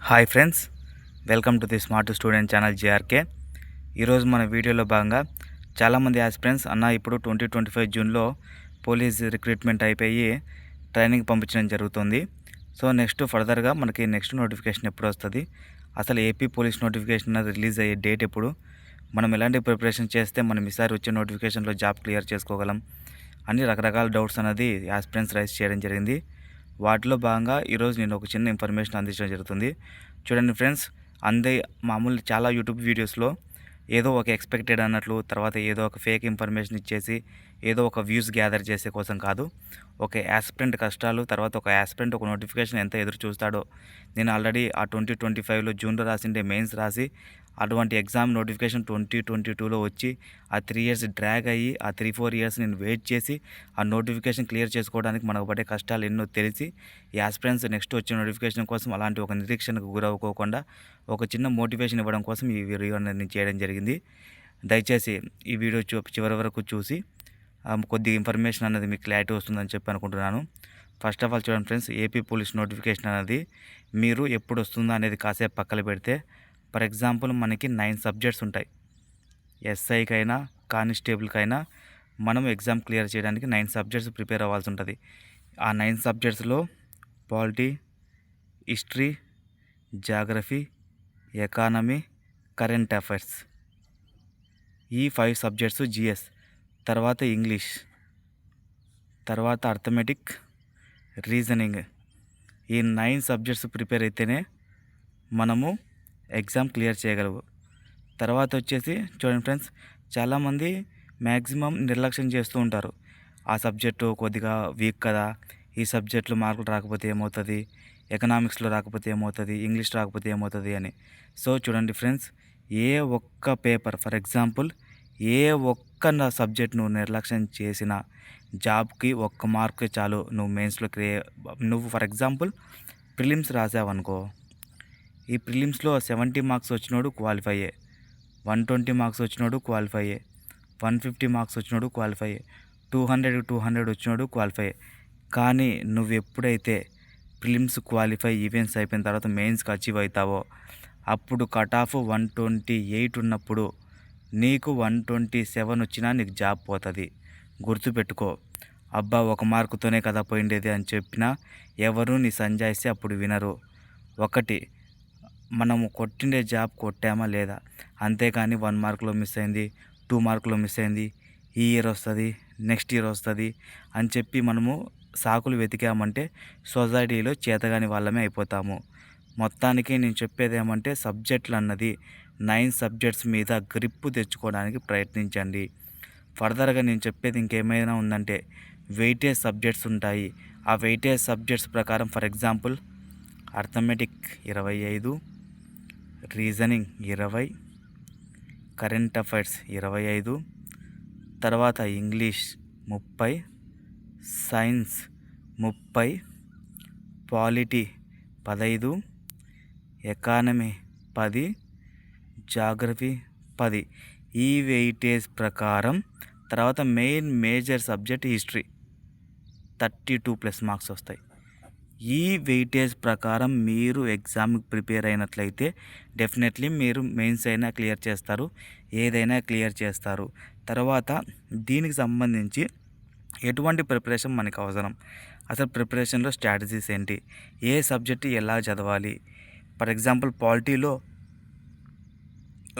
Hi friends, welcome to the smart student channel JRK. ఈరోజు మన వీడియోలో భాగంగా చాలామంది యాస్పిరెంట్స్ అన్న ఇప్పుడు 2025 జూన్లో పోలీస్ రిక్రూట్మెంట్ అయిపోయి ట్రైనింగ్ పంపించడం జరుగుతుంది. సో నెక్స్ట్ ఫర్దర్గా మనకి నెక్స్ట్ నోటిఫికేషన్ ఎప్పుడు వస్తుంది, అసలు ఏపీ పోలీస్ నోటిఫికేషన్ రిలీజ్ అయ్యే డేట్ ఎప్పుడు, మనం ఎలాంటి ప్రిపరేషన్ చేస్తే మనం ఈసారి వచ్చే నోటిఫికేషన్లో జాబ్ క్లియర్ చేసుకోగలం అని రకరకాల డౌట్స్ అనేది యాస్పిరెంట్స్ రైజ్ చేయడం జరిగింది. వాటిలో భాగంగా ఈరోజు నేను ఒక చిన్న ఇన్ఫర్మేషన్ అందించడం జరుగుతుంది. చూడండి ఫ్రెండ్స్, మామూలు చాలా యూట్యూబ్ వీడియోస్లో ఏదో ఒక ఎక్స్పెక్టెడ్ అన్నట్లు, తర్వాత ఏదో ఒక ఫేక్ ఇన్ఫర్మేషన్ ఇచ్చేసి ఏదో ఒక వ్యూస్ గ్యాదర్ చేసే కోసం కాదు. ఒక యాస్పిరెంట్ కష్టాలు, తర్వాత ఒక యాస్పిరెంట్ ఒక నోటిఫికేషన్ ఎంత ఎదురు చూస్తాడో, నేను ఆల్రెడీ ఆ 2025లో జూన్లో రాసిండే మెయిన్స్ రాసి అటువంటి ఎగ్జామ్ నోటిఫికేషన్ 2022లో వచ్చి ఆ 3 ఇయర్స్ డ్రాగ్ అయ్యి ఆ 3-4 ఇయర్స్ నేను వెయిట్ చేసి ఆ నోటిఫికేషన్ క్లియర్ చేసుకోవడానికి మనకు పడే కష్టాలు ఎన్నో తెలిసి ఈ ఆస్పిరెంట్స్ నెక్స్ట్ వచ్చే నోటిఫికేషన్ కోసం అలాంటి ఒక నిరీక్షణకు గురవుకోకుండా ఒక చిన్న మోటివేషన్ ఇవ్వడం కోసం ఈ వీడియో నేను చేయడం జరిగింది. దయచేసి ఈ వీడియో చివరి వరకు చూసి కొద్దిగా ఇన్ఫర్మేషన్ అనేది మీకు క్లారిటీ వస్తుందని చెప్పి అనుకుంటున్నాను. ఫస్ట్ ఆఫ్ ఆల్ చూడండి ఫ్రెండ్స్, ఏపీ పోలీస్ నోటిఫికేషన్ అనేది మీరు ఎప్పుడు వస్తుందో అనేది కాసేపు పక్కన పెడితే, ఫర్ ఎగ్జాంపుల్ మనకి 9 సబ్జెక్ట్స్ ఉంటాయి. ఎస్ఐకైనా కానిస్టేబుల్కైనా మనం ఎగ్జామ్ క్లియర్ చేయడానికి 9 సబ్జెక్ట్స్ ప్రిపేర్ అవ్వాల్సి ఉంటుంది. ఆ 9 సబ్జెక్ట్స్లో polity, history, geography, economy, current affairs, ఈ 5 సబ్జెక్ట్స్, జిఎస్, తర్వాత ఇంగ్లీష్, తర్వాత అర్థమెటిక్, రీజనింగ్, ఈ 9 సబ్జెక్ట్స్ ప్రిపేర్ అయితేనే మనము ఎగ్జామ్ క్లియర్ చేయగలవు. తర్వాత వచ్చేసి చూడండి ఫ్రెండ్స్, చాలామంది మ్యాక్సిమం నిర్లక్ష్యం చేస్తూ ఉంటారు. ఆ సబ్జెక్టు కొద్దిగా వీక్ కదా, ఈ సబ్జెక్టులో మార్కులు రాకపోతే ఏమవుతుంది, ఎకనామిక్స్లో రాకపోతే ఏమవుతుంది, ఇంగ్లీష్ రాకపోతే ఏమవుతుంది అని. సో చూడండి ఫ్రెండ్స్, ఏ ఒక్క పేపర్, ఫర్ ఎగ్జాంపుల్ ఏ ఒక్క సబ్జెక్ట్ నువ్వు నిర్లక్ష్యం చేసిన జాబ్కి 1 మార్క్ చాలు. నువ్వు మెయిన్స్లో నువ్వు ఫర్ ఎగ్జాంపుల్ ప్రిలిమ్స్ రాసావనుకో, ఈ ప్రిలిమ్స్లో 70 మార్క్స్ వచ్చినోడు క్వాలిఫైయే, 120 మార్క్స్ వచ్చినోడు క్వాలిఫైయే, 150 మార్క్స్ వచ్చినోడు క్వాలిఫైయే, 200 వచ్చినోడు క్వాలిఫైయే. కానీ నువ్వు ఎప్పుడైతే ప్రిలిమ్స్ క్వాలిఫై ఈవెంట్స్ అయిపోయిన తర్వాత మెయిన్స్కి అచీవ్ అవుతావో, అప్పుడు కట్ ఆఫ్ 128 ఉన్నప్పుడు నీకు 127 వచ్చినా నీకు జాబ్ పోతుంది. గుర్తుపెట్టుకో. అబ్బా 1 మార్కుతోనే కదా పోయిండేది అని చెప్పినా ఎవరు నీ సంజాయిస్తే అప్పుడు వినరు. ఒకటి, మనము కొట్టిండే జాబ్ కొట్టామా లేదా, అంతేకాని 1 మార్కులో మిస్ అయింది, 2 మార్కులో మిస్ అయింది, ఈ ఇయర్ వస్తుంది, నెక్స్ట్ ఇయర్ వస్తుంది అని చెప్పి మనము సాకులు వెతికామంటే సొసైటీలో చేతగాని వాళ్ళమే అయిపోతాము. మొత్తానికి నేను చెప్పేది ఏమంటే, సబ్జెక్టులు అన్నది 9 సబ్జెక్ట్స్ మీద గ్రిప్ తెచ్చుకోవడానికి ప్రయత్నించండి. ఫర్దర్గా నేను చెప్పేది ఇంకేమైనా ఉందంటే, వెయిటేజ్ సబ్జెక్ట్స్ ఉంటాయి. ఆ వెయిటేజ్ సబ్జెక్ట్స్ ప్రకారం for example arithmetic 25, reasoning 20, current affairs 25, తర్వాత English 30, science 30, polity 15, economy 10, geography 10. ఈ వెయిటేజ్ ప్రకారం తర్వాత main major subject history 32+ marks వస్తాయి. ఈ వెయిటేజ్ ప్రకారం మీరు ఎగ్జామ్కి ప్రిపేర్ అయినట్లయితే డెఫినెట్లీ మీరు మెయిన్స్ అయినా క్లియర్ చేస్తారు, ఏదైనా క్లియర్ చేస్తారు. తర్వాత దీనికి సంబంధించి ఎటువంటి ప్రిపరేషన్ మనకు అవసరం, అసలు ప్రిపరేషన్లో స్ట్రాటజీస్ ఏంటి, ఏ సబ్జెక్టు ఎలా చదవాలి. ఫర్ ఎగ్జాంపుల్ పాలిటీలో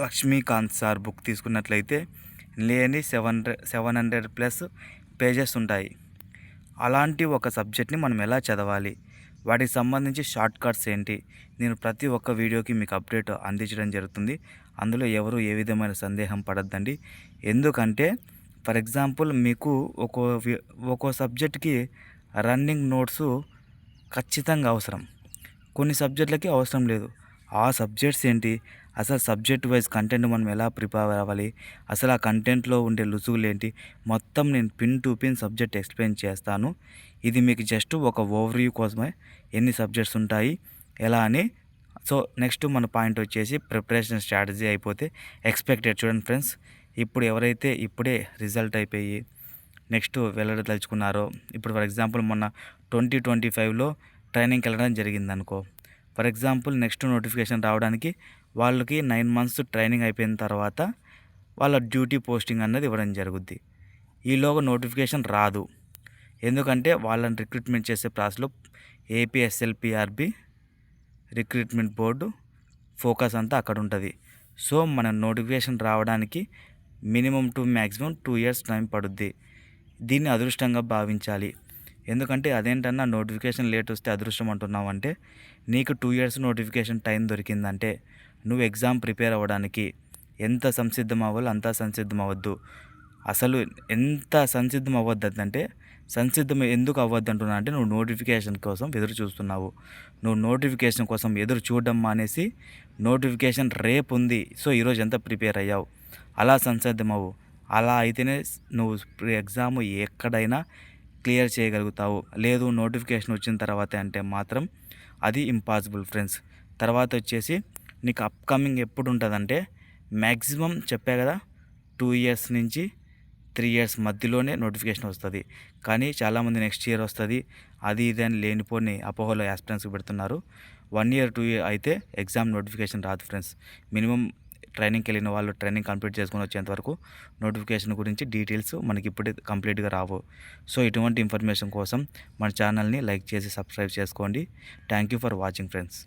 లక్ష్మీకాంత్ సార్ బుక్ తీసుకున్నట్లయితే లేని 700+ పేజెస్ ఉంటాయి. అలాంటి ఒక సబ్జెక్ట్ని మనం ఎలా చదవాలి, వాటికి సంబంధించి షార్ట్ కట్స్ ఏంటి, నేను ప్రతి ఒక్క వీడియోకి మీకు అప్డేట్ అందించడం జరుగుతుంది. అందులో ఎవరు ఏ విధమైన సందేహం పడద్దండి. ఎందుకంటే ఫర్ ఎగ్జాంపుల్ మీకు ఒక్కో సబ్జెక్ట్కి రన్నింగ్ నోట్స్ ఖచ్చితంగా అవసరం, కొన్ని సబ్జెక్టులకి అవసరం లేదు. ఆ సబ్జెక్ట్స్ ఏంటి, అసలు సబ్జెక్ట్ వైజ్ కంటెంట్ మనం ఎలా ప్రిపేర్ అవ్వాలి, అసలు ఆ కంటెంట్లో ఉండే లుసుగులు ఏంటి, మొత్తం నేను pin to pin subject explain చేస్తాను. ఇది మీకు జస్ట్ ఒక ఓవర్వ్యూ కోసమే, ఎన్ని సబ్జెక్ట్స్ ఉంటాయి ఎలా అని. సో నెక్స్ట్ మన పాయింట్ వచ్చేసి ప్రిపరేషన్ స్ట్రాటజీ అయిపోతే ఎక్స్పెక్టెడ్. చూడండి ఫ్రెండ్స్, ఇప్పుడు ఎవరైతే ఇప్పుడే రిజల్ట్ అయిపోయి నెక్స్ట్ వెళ్ళదలుచుకున్నారో, ఇప్పుడు ఫర్ ఎగ్జాంపుల్ మొన్న 2025లో ట్రైనింగ్కి వెళ్ళడం జరిగిందనుకో, ఫర్ ఎగ్జాంపుల్ నెక్స్ట్ నోటిఫికేషన్ రావడానికి వాళ్ళకి 9 మంత్స్ ట్రైనింగ్ అయిపోయిన తర్వాత వాళ్ళ డ్యూటీ పోస్టింగ్ అన్నది ఇవ్వడం జరుగుద్ది. ఈలోగా నోటిఫికేషన్ రాదు. ఎందుకంటే వాళ్ళని రిక్రూట్మెంట్ చేసే ప్రాసెస్లో ఏపీఎస్ఎల్పిఆర్బి రిక్రూట్మెంట్ బోర్డు ఫోకస్ అంతా అక్కడ ఉంటుంది. సో మన నోటిఫికేషన్ రావడానికి minimum to maximum 2 years time పడుద్ది. దీన్ని అదృష్టంగా భావించాలి. ఎందుకంటే అదేంటన్నా నోటిఫికేషన్ లేట్ వస్తే అదృష్టం అంటున్నావు అంటే, నీకు 2 ఇయర్స్ నోటిఫికేషన్ టైం దొరికిందంటే నువ్వు ఎగ్జామ్ ప్రిపేర్ అవ్వడానికి ఎంత సంసిద్ధం అవ్వాలో అంత సంసిద్ధం అవ్వద్దు. అసలు ఎంత సంసిద్ధం అవ్వద్దంటే, సంసిద్ధం ఎందుకు అవ్వద్దు అంటున్నా అంటే నువ్వు నోటిఫికేషన్ కోసం ఎదురు చూస్తున్నావు. నువ్వు నోటిఫికేషన్ కోసం ఎదురు చూడడం మానేసి నోటిఫికేషన్ రేపు ఉంది, సో ఈరోజు ఎంత ప్రిపేర్ అయ్యావు అలా సంసిద్ధం అవ్వు. అలా అయితేనే నువ్వు ఎగ్జామ్ ఎక్కడైనా క్లియర్ చేయగలుగుతావు. లేదు నోటిఫికేషన్ వచ్చిన తర్వాత అంటే మాత్రం అది ఇంపాసిబుల్ ఫ్రెండ్స్. తర్వాత వచ్చేసి నీకు అప్కమింగ్ ఎప్పుడు ఉంటుందంటే మ్యాక్సిమం చెప్పా కదా 2 ఇయర్స్ నుంచి 3 ఇయర్స్ మధ్యలోనే నోటిఫికేషన్ వస్తుంది. కానీ చాలామంది నెక్స్ట్ ఇయర్ వస్తుంది అది ఇది అని లేనిపోని అపోహలో యాస్పిరెంట్స్కి పెడుతున్నారు. 1 ఇయర్ 2 ఇయర్ అయితే ఎగ్జామ్ నోటిఫికేషన్ రాదు ఫ్రెండ్స్. మినిమం ట్రైనింగ్కి వెళ్ళిన వాళ్ళు ట్రైనింగ్ కంప్లీట్ చేసుకొని వచ్చేంత వరకు నోటిఫికేషన్ గురించి డీటెయిల్స్ మనకి ఇప్పుడే కంప్లీట్గా రావు. సో ఇటువంటి ఇన్ఫర్మేషన్ కోసం మన ఛానల్ని లైక్ చేసి సబ్స్క్రైబ్ చేసుకోండి. Thank you for watching friends.